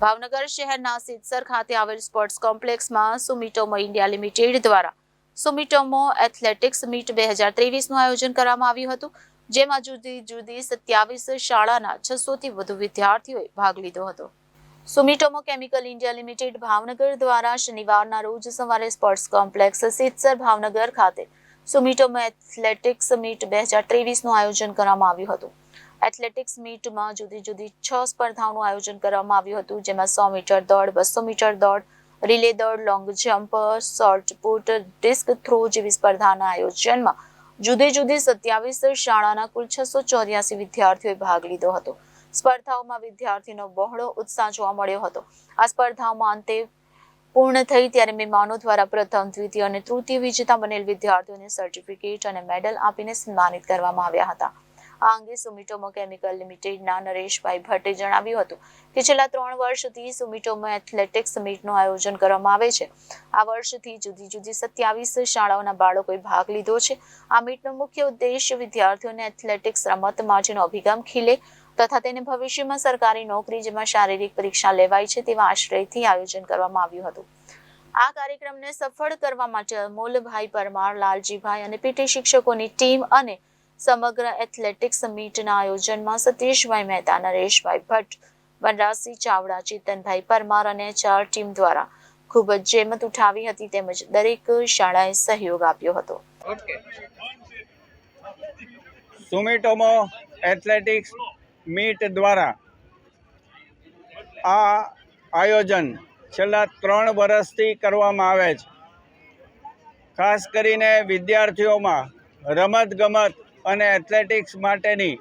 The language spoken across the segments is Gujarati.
ભાવનગર શહેરના સિદ્ધસર ખાતે આવેલ સ્પોર્ટ્સ કોમ્પ્લેક્સમાં સુમિટોમો ઇન્ડિયા લિમિટેડ દ્વારા સુમિટોમો એથ્લેટિક્સ મીટ 2023નું આયોજન કરવામાં આવ્યું હતું, જેમાં જુદી જુદી 27 શાળાના 600થી વધુ વિદ્યાર્થીઓએ ભાગ લીધો હતો। સુમિટોમો કેમિકલ ઇન્ડિયા લિમિટેડ ભાવનગર દ્વારા શનિવારના રોજ સવારે સ્પોર્ટ્સ કોમ્પ્લેક્સ સિદ્ધસર ભાવનગર ખાતે સુમિટોમો એથ્લેટિક્સ મીટ 2023નું આયોજન કરવામાં આવ્યું હતું। એથ્લેટિક્સ મીટમાં જુદી જુદી 6 સ્પર્ધાઓનું આયોજન કરવામાં આવ્યું હતું, જેમાં 100 મીટર દોડ, 200 મીટર દોડ, રિલે દોડ, long jump, short put, disk throw જેવી સ્પર્ધાના આયોજનમાં જુદી જુદી 27 શાળાના કુલ 684 વિદ્યાર્થીઓએ ભાગ લીધો હતો। સ્પર્ધાઓમાં વિદ્યાર્થીનો બહોળો ઉત્સાહ જોવા મળ્યો હતો। આ સ્પર્ધાઓમાં અંતે પૂર્ણ થઈ ત્યારે મહેમાનો દ્વારા પ્રથમ, દ્વિતીય અને તૃતીય વિજેતા બનેલ વિદ્યાર્થીઓને સર્ટિફિકેટ અને મેડલ આપીને સન્માનિત કરવામાં આવ્યા હતા। આ અંગે સુમિટોમો કેમિકલ લિમિટેડના નરેશભાઈ ભટ્ટે જણાવ્યું હતું કે છેલ્લા 3 વર્ષથી સુમિટોમો એથ્લેટિક્સ મીટનું આયોજન કરવામાં આવે છે। આ વર્ષથી જુદી જુદી 27 શાળાઓના બાળકોએ ભાગ લીધો છે। આ મીટનો મુખ્ય ઉદ્દેશ વિદ્યાર્થીઓને એથ્લેટિક્સ રમત માટેનો અભિગમ ખીલે તથા તેને ભવિષ્યમાં સરકારી નોકરી જેમાં શારીરિક પરીક્ષા લેવાય છે તેવા આશ્રયથી આયોજન કરવામાં આવ્યું હતું। આ કાર્યક્રમને સફળ કરવા માટે અમોલભાઈ પરમાર, લાલજીભાઈ અને પીટી શિક્ષકોની ટીમ અને સમગ્ર એથ્લેટિક્સ મીટના આયોજનમાં સતીશભાઈ મહેતા, નરેશભાઈ ભટ્ટ, વનરાજસિંહ ચાવડા, ચેતનભાઈ પરમાર અને HR ટીમ દ્વારા ખૂબ જ જહેમત ઉઠાવી હતી તેમજ દરેક શાળાએ સહયોગ આપ્યો હતો। સુમિટોમો એથ્લેટિક્સ મીટ દ્વારા આ આયોજન છેલ્લા 3 વર્ષથી કરવામાં આવે છે। ખાસ કરીને વિદ્યાર્થીઓમાં રમતગમત અને એથ્લેટિક્સ માટેની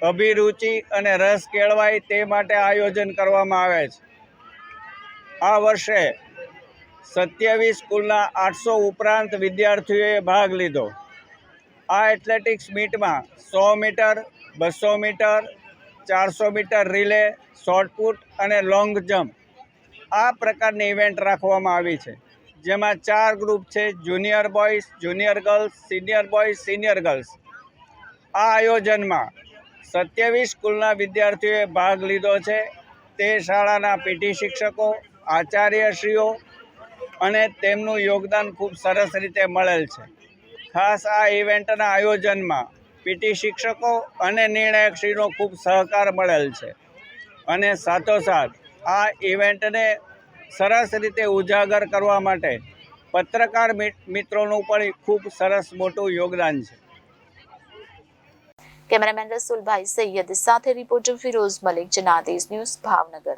અભિરુચિ અને રસ કેળવાય તે માટે આયોજન કરવામાં આવે છે। આ વર્ષે 27 સ્કૂલના 800 ઉપરાંત વિદ્યાર્થીઓએ ભાગ લીધો। આ એથ્લેટિક્સ મીટમાં 100 metre, 200 metre, 400 metre relay, shot put અને લોંગ જમ્પ આ પ્રકારની ઇવેન્ટ રાખવામાં આવી છે, જેમાં 4 ગ્રુપ છે: junior boys, junior girls, senior boys, senior girls. આ આયોજનમાં 27 સ્કૂલના વિદ્યાર્થીઓએ ભાગ લીધો છે। તે શાળાના પીટી શિક્ષકો, આચાર્યશ્રીઓ અને તેમનું યોગદાન ખૂબ સરસ રીતે મળેલ છે। ખાસ આ ઇવેન્ટના આયોજનમાં પીટી શિક્ષકો અને નિર્ણાયકશ્રીનો ખૂબ સહકાર મળેલ છે અને સાથોસાથ આ ઇવેન્ટને સરસ રીતે ઉજાગર કરવા માટે પત્રકાર મિત્રોનું પણ ખૂબ સરસ મોટું યોગદાન છે। કેમેરામેન રસુલભાઈ સૈયદ સાથે રિપોર્ટર ફિરોઝ મલિક, જનાદેશ ન્યૂઝ, ભાવનગર।